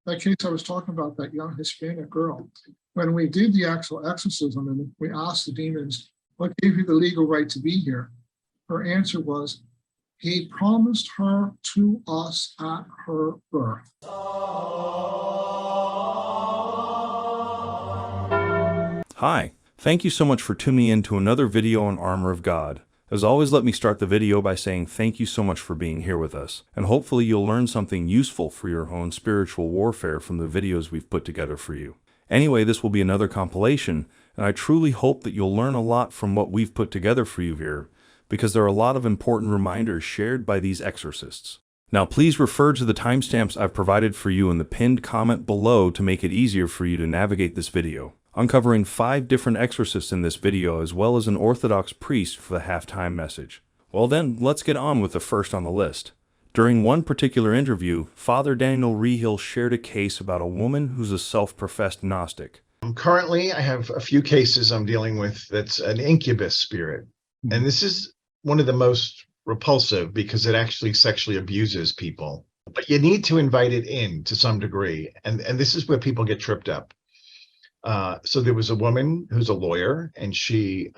that case I was talking about, that young Hispanic girl, when we did the actual exorcism and we asked the demons, what gave you the legal right to be here? Her answer was, he promised her to us at her birth. Hi, thank you so much for tuning in to another video on Armor of God. As always, let me start the video by saying thank you so much for being here with us, and hopefully you'll learn something useful for your own spiritual warfare from the videos we've put together for you. Anyway, this will be another compilation, and I truly hope that you'll learn a lot from what we've put together for you here, because there are a lot of important reminders shared by these exorcists. Now please refer to the timestamps I've provided for you in the pinned comment below to make it easier for you to navigate this video. Uncovering 5 different exorcists in this video, as well as an Orthodox priest for the halftime message. Well then, let's get on with the first on the list. During one particular interview, Father Daniel Reehil shared a case about a woman who's a self-professed Gnostic. Currently, I have a few cases I'm dealing with that's an incubus spirit. And this is one of the most repulsive because it actually sexually abuses people. But you need to invite it in to some degree. And this is where people get tripped up. So there was a woman who's a lawyer, and she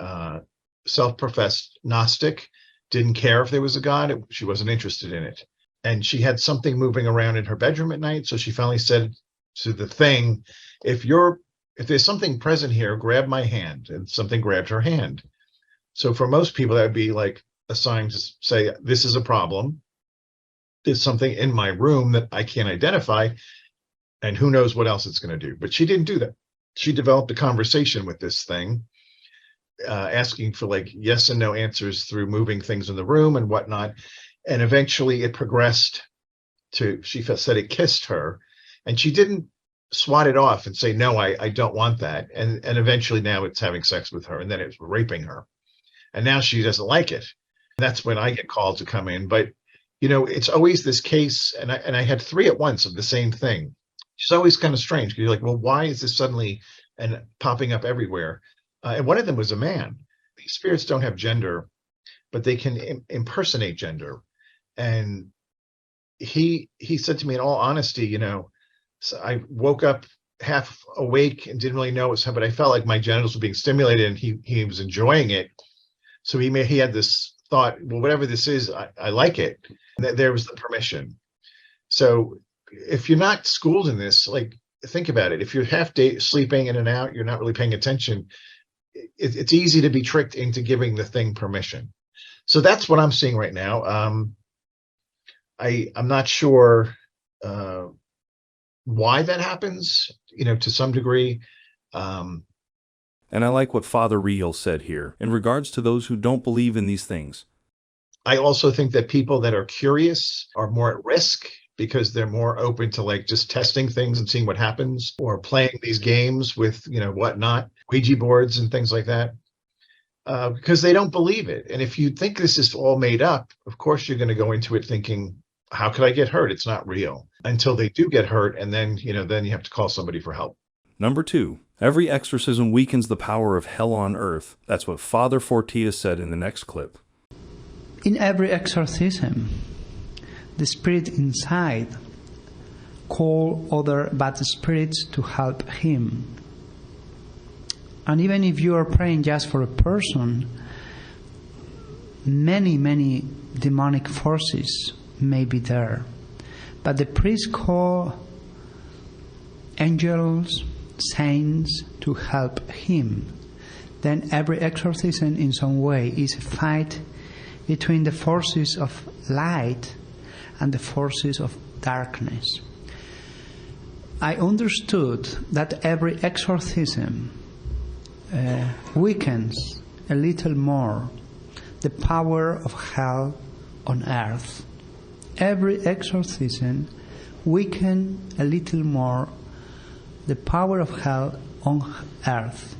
self-professed Gnostic, didn't care if there was a God. She wasn't interested in it. And she had something moving around in her bedroom at night. So she finally said to the thing, if there's something present here, grab my hand. And something grabbed her hand. So for most people, that would be like a sign to say, this is a problem. There's something in my room that I can't identify, and who knows what else it's going to do. But she didn't do that. She developed a conversation with this thing, asking for like yes and no answers through moving things in the room and whatnot. And eventually it progressed to, she said it kissed her, and she didn't swat it off and say, no, I don't want that. And eventually now it's having sex with her, and then it's raping her. And now she doesn't like it. And that's when I get called to come in. But, you know, it's always this case. And I had 3 at once of the same thing. It's always kind of strange because you're like, well, why is this suddenly and popping up everywhere? And one of them was a man. These spirits don't have gender, but they can impersonate gender. And he said to me, in all honesty, you know, so I woke up half awake and didn't really know what was happening, but I felt like my genitals were being stimulated, and he was enjoying it. So he had this thought, well, whatever this is, I like it. And there was the permission. So if you're not schooled in this, like, think about it. If you're half day sleeping in and out, you're not really paying attention. It's easy to be tricked into giving the thing permission. So that's what I'm seeing right now. I'm not sure why that happens, you know, to some degree. And I like what Father Reehil said here in regards to those who don't believe in these things. I also think that people that are curious are more at risk, because they're more open to like just testing things and seeing what happens, or playing these games with, you know, whatnot, Ouija boards and things like that, because they don't believe it. And if you think this is all made up, of course, you're going to go into it thinking, how could I get hurt? It's not real, until they do get hurt. And then, you know, then you have to call somebody for help. Number 2, every exorcism weakens the power of hell on earth. That's what Father Fortea said in the next clip. In every exorcism, the spirit inside call other bad spirits to help him. And even if you are praying just for a person, many demonic forces may be there. But the priest call angels, saints to help him. Then every exorcism in some way is a fight between the forces of light and the forces of darkness. I understood that every exorcism weakens a little more the power of hell on earth. Every exorcism weakens a little more the power of hell on earth.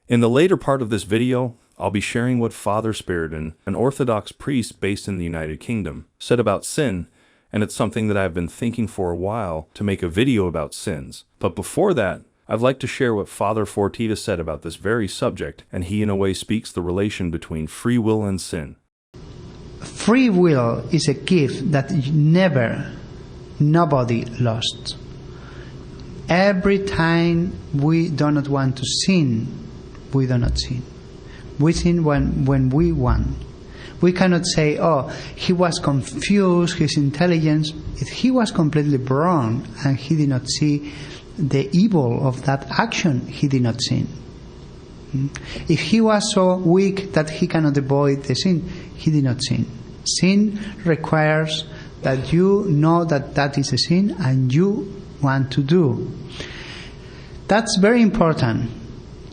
In the later part of this video, I'll be sharing what Father Spyridon, an Orthodox priest based in the United Kingdom, said about sin, and it's something that I've been thinking for a while to make a video about sins. But before that, I'd like to share what Father Fortea said about this very subject, and he in a way speaks the relation between free will and sin. Free will is a gift that nobody lost. Every time we do not want to sin, we do not sin. We sin when we want. We cannot say, oh, he was confused, his intelligence. If he was completely wrong and he did not see the evil of that action, he did not sin. If he was so weak that he cannot avoid the sin, he did not sin. Sin requires that you know that that is a sin and you want to do. That's very important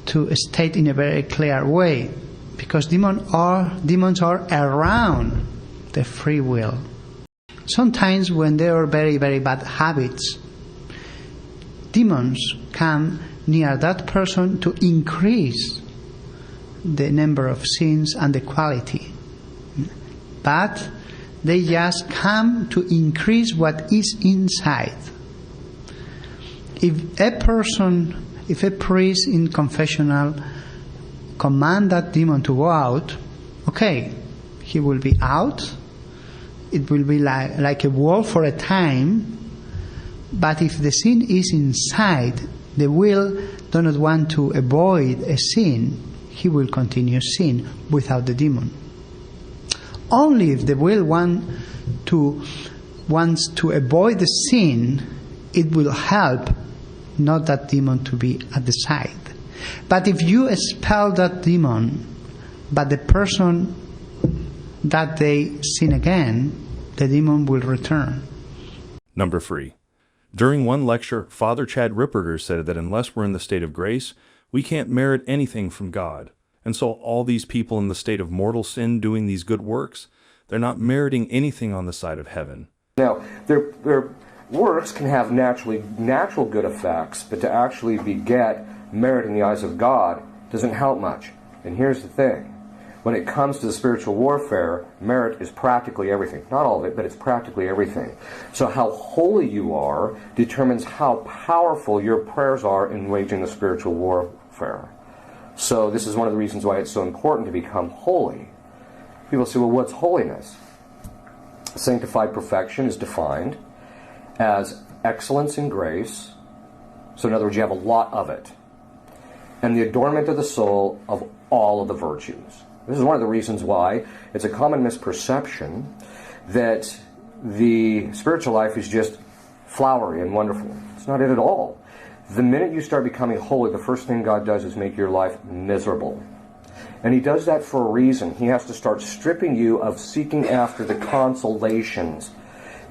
to state in a very clear way, because demons are around the free will. Sometimes when there are very, very bad habits, demons come near that person to increase the number of sins and the quality. But they just come to increase what is inside. If a priest in confessional command that demon to go out, okay, he will be out. It will be like a wall for a time. But if the sin is inside, the will do not want to avoid a sin, he will continue sin without the demon. Only if the will wants to avoid the sin, it will help not that demon to be at the side. But if you expel that demon, but the person that they sin again, the demon will return. Number 3. During one lecture, Father Chad Ripperger said that unless we're in the state of grace, we can't merit anything from God. And so all these people in the state of mortal sin doing these good works, they're not meriting anything on the side of heaven. Now, their works can have natural good effects, but to actually beget merit in the eyes of God doesn't help much. And here's the thing. When it comes to the spiritual warfare, merit is practically everything. Not all of it, but it's practically everything. So how holy you are determines how powerful your prayers are in waging the spiritual warfare. So this is one of the reasons why it's so important to become holy. People say, well, what's holiness? Sanctified perfection is defined as excellence in grace. So in other words, you have a lot of it. And the adornment of the soul of all of the virtues. This is one of the reasons why it's a common misperception that the spiritual life is just flowery and wonderful. It's not it at all. The minute you start becoming holy, the first thing God does is make your life miserable. And He does that for a reason. He has to start stripping you of seeking after the consolations.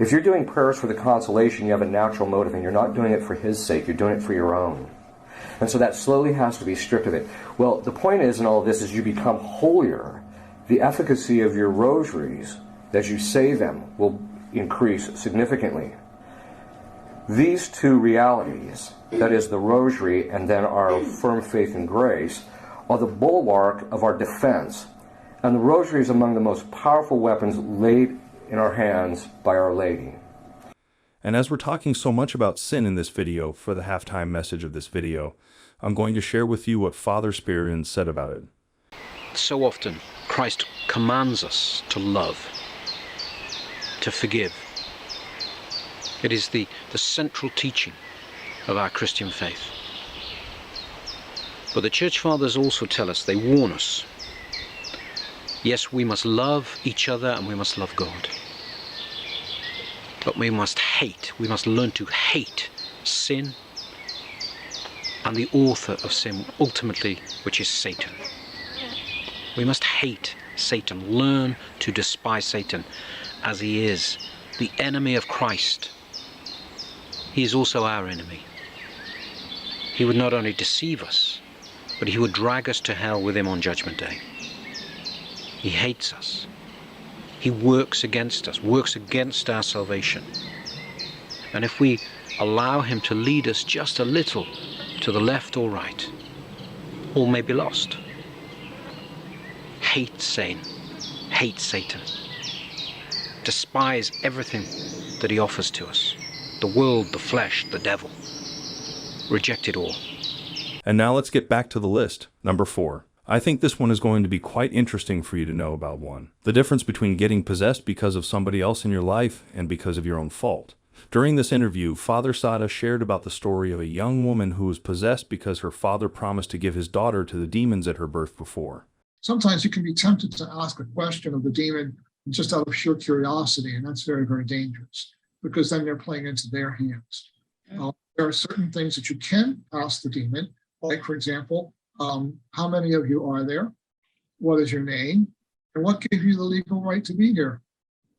If you're doing prayers for the consolation, you have a natural motive, and you're not doing it for His sake, you're doing it for your own. And so that slowly has to be stripped of it. Well, the point is in all of this is you become holier. The efficacy of your rosaries, as you say them, will increase significantly. These two realities, that is the rosary and then our firm faith in grace, are the bulwark of our defense. And the rosary is among the most powerful weapons laid in our hands by Our Lady. And as we're talking so much about sin in this video, for the halftime message of this video, I'm going to share with you what Father Spyridon said about it. So often, Christ commands us to love, to forgive. It is the central teaching of our Christian faith. But the Church Fathers also tell us, they warn us, yes, we must love each other and we must love God. But we must learn to hate sin and the author of sin, ultimately, which is Satan. We must hate Satan, learn to despise Satan, as he is the enemy of Christ. He is also our enemy. He would not only deceive us, but he would drag us to hell with him on Judgment Day. He hates us. He works against us, works against our salvation. And if we allow him to lead us just a little to the left or right, all may be lost. Hate sin, hate Satan. Despise everything that he offers to us. The world, the flesh, the devil. Reject it all. And now let's get back to the list. Number 4. I think this one is going to be quite interesting for you to know about one. The difference between getting possessed because of somebody else in your life and because of your own fault. During this interview, Father Szada shared about the story of a young woman who was possessed because her father promised to give his daughter to the demons at her birth before. Sometimes you can be tempted to ask a question of the demon just out of sheer curiosity, and that's very, very dangerous because then they're playing into their hands. There are certain things that you can ask the demon, like, for example, how many of you are there? What is your name? And what gave you the legal right to be here?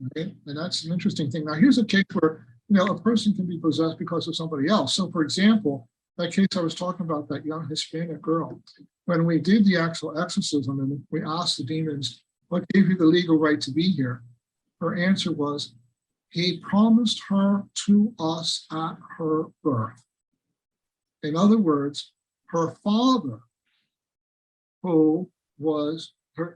Okay? And that's an interesting thing. Now, here's a case where a person can be possessed because of somebody else. So, for example, that case I was talking about, that young Hispanic girl, when we did the actual exorcism and we asked the demons, what gave you the legal right to be here? Her answer was, he promised her to us at her birth. In other words, her father, who was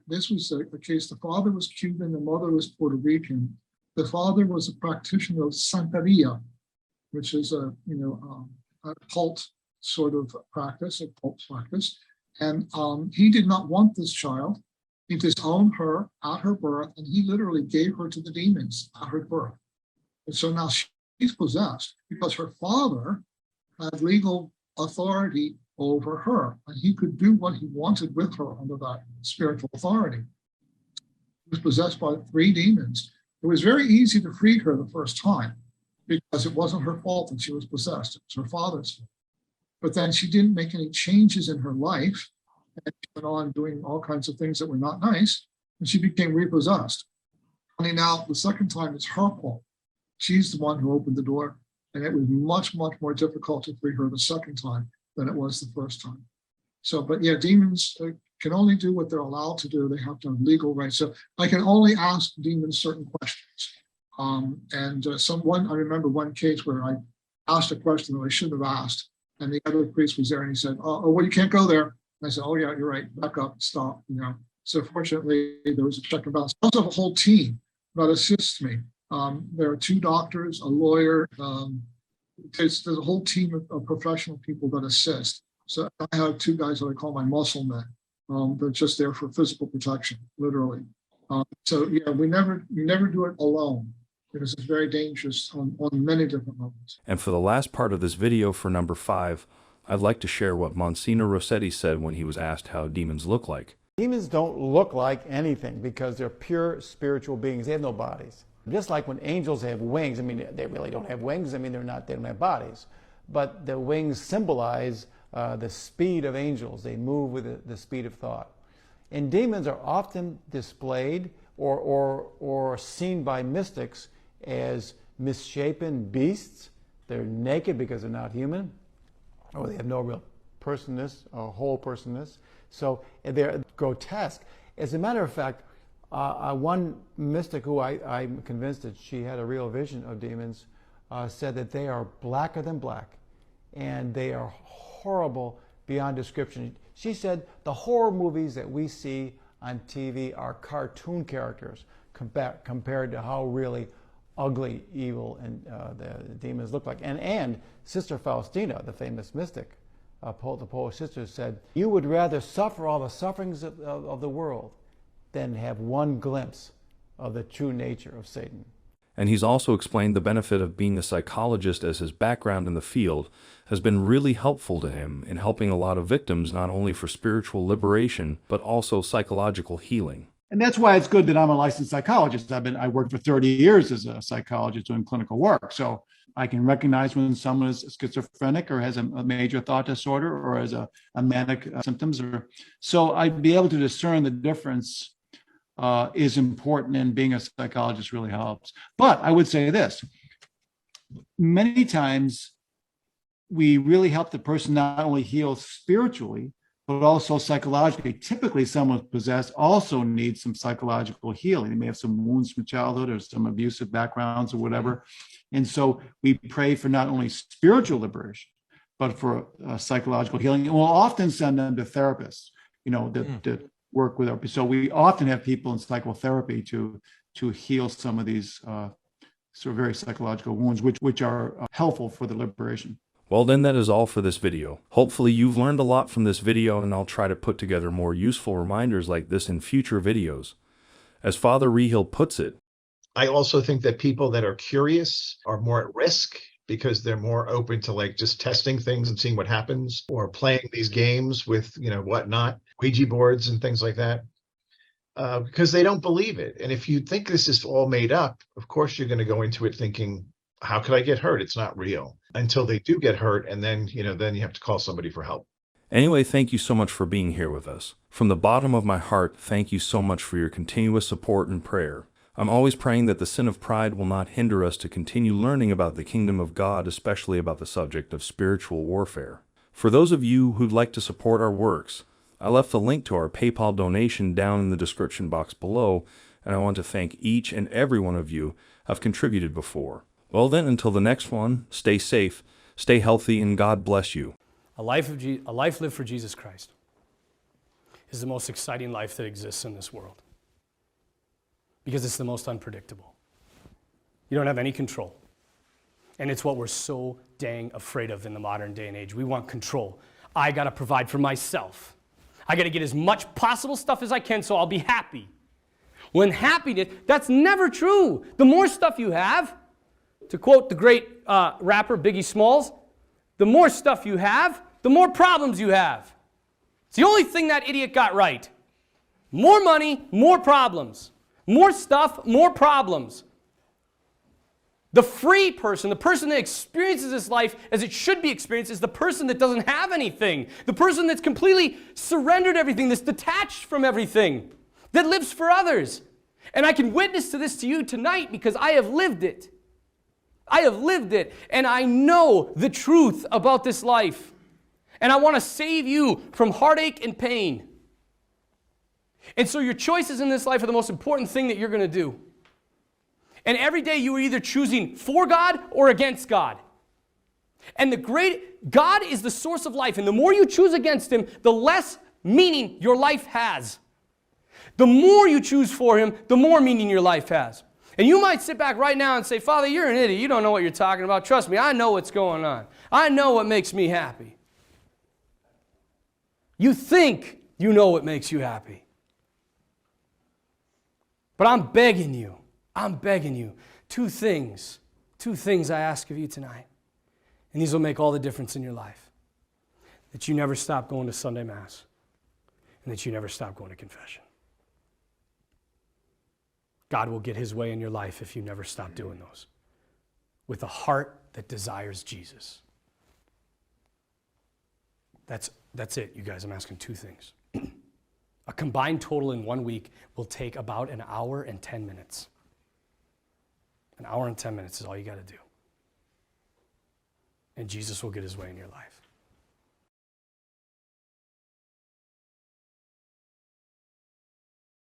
this was a case, the father was Cuban, the mother was Puerto Rican. The father was a practitioner of Santeria, which is a cult sort of practice, and he did not want this child. He disowned her at her birth, and he literally gave her to the demons at her birth. And so now she's possessed because her father had legal authority over her, and he could do what he wanted with her under that spiritual authority. She was possessed by 3 demons. It was very easy to free her the first time because it wasn't her fault that she was possessed. It was her father's fault. But then she didn't make any changes in her life, and she went on doing all kinds of things that were not nice, and she became repossessed. Only now, the second time, it's her fault. She's the one who opened the door, and it was much, much more difficult to free her the second time than it was the first time. So, but yeah, demons can only do what they're allowed to do. They have to have legal rights. So I can only ask demons certain questions. I remember one case where I asked a question that I shouldn't have asked, and the other priest was there, and he said, "Oh, well, you can't go there." And I said, "Oh yeah, you're right. Back up, stop." So fortunately, there was a check and balance. I also have a whole team that assists me. There are 2 doctors, a lawyer. There's a whole team of professional people that assist. So I have 2 guys that I call my muscle men. They're just there for physical protection, literally. So yeah, you never do it alone because it's very dangerous on many different levels. And for the last part of this video, for number 5, I'd like to share what Msgr Rossetti said when he was asked how demons look like. Demons don't look like anything because they're pure spiritual beings. They have no bodies. Just like when angels have wings, I mean, they really don't have wings. I mean, they don't have bodies. But the wings symbolize the speed of angels. They move with the speed of thought. And demons are often displayed or seen by mystics as misshapen beasts. They're naked because they're not human, or they have no real personness or whole personness. So they're grotesque. As a matter of fact, one mystic who I'm convinced that she had a real vision of demons said that they are blacker than black, and they are horrible beyond description. She said the horror movies that we see on TV are cartoon characters compared to how really ugly, evil, and the demons look like. And Sister Faustina, the famous mystic, the Polish sister, said, "You would rather suffer all the sufferings of the world than have one glimpse of the true nature of Satan." And he's also explained the benefit of being a psychologist, as his background in the field has been really helpful to him in helping a lot of victims, not only for spiritual liberation, but also psychological healing. And that's why it's good that I'm a licensed psychologist. I worked for 30 years as a psychologist doing clinical work. So I can recognize when someone is schizophrenic or has a major thought disorder or has a manic symptoms. So I'd be able to discern the difference is important, and being a psychologist really helps. But I would say this, many times we really help the person not only heal spiritually, but also psychologically. Typically, someone possessed also needs some psychological healing. They may have some wounds from childhood or some abusive backgrounds or whatever. And so we pray for not only spiritual liberation, but for psychological healing. And we'll often send them to therapists, that work with our. So we often have people in psychotherapy to heal some of these sort of very psychological wounds, which are helpful for the liberation. Well, then that is all for this video. Hopefully you've learned a lot from this video, and I'll try to put together more useful reminders like this in future videos. As Father Reehil puts it, I also think that people that are curious are more at risk because they're more open to like just testing things and seeing what happens, or playing these games with, whatnot, Ouija boards and things like that, because they don't believe it. And if you think this is all made up, of course you're going to go into it thinking, how could I get hurt? It's not real, until they do get hurt. And then, then you have to call somebody for help. Anyway, thank you so much for being here with us. From the bottom of my heart, thank you so much for your continuous support and prayer. I'm always praying that the sin of pride will not hinder us to continue learning about the kingdom of God, especially about the subject of spiritual warfare. For those of you who'd like to support our works, I left the link to our PayPal donation down in the description box below, and I want to thank each and every one of you who have contributed before. Well then, until the next one, stay safe, stay healthy, and God bless you. A life lived for Jesus Christ is the most exciting life that exists in this world, because it's the most unpredictable. You don't have any control. And it's what we're so dang afraid of in the modern day and age. We want control. I got to provide for myself. I got to get as much possible stuff as I can so I'll be happy. When happiness, that's never true. The more stuff you have, to quote the great rapper Biggie Smalls, the more stuff you have, the more problems you have. It's the only thing that idiot got right. More money, more problems. More stuff, more problems. The free person, the person that experiences this life as it should be experienced, is the person that doesn't have anything. The person that's completely surrendered everything, that's detached from everything, that lives for others. And I can witness to this to you tonight because I have lived it. I have lived it, and I know the truth about this life. And I want to save you from heartache and pain. And so your choices in this life are the most important thing that you're going to do. And every day you are either choosing for God or against God. And God is the source of life. And the more you choose against Him, the less meaning your life has. The more you choose for Him, the more meaning your life has. And you might sit back right now and say, Father, you're an idiot. You don't know what you're talking about. Trust me, I know what's going on. I know what makes me happy. You think you know what makes you happy. But I'm begging you, two things I ask of you tonight. And these will make all the difference in your life. That you never stop going to Sunday Mass. And that you never stop going to confession. God will get His way in your life if you never stop doing those. With a heart that desires Jesus. That's it, you guys. I'm asking two things. A combined total in 1 week will take about an hour and 10 minutes. An hour and 10 minutes is all you got to do. And Jesus will get His way in your life.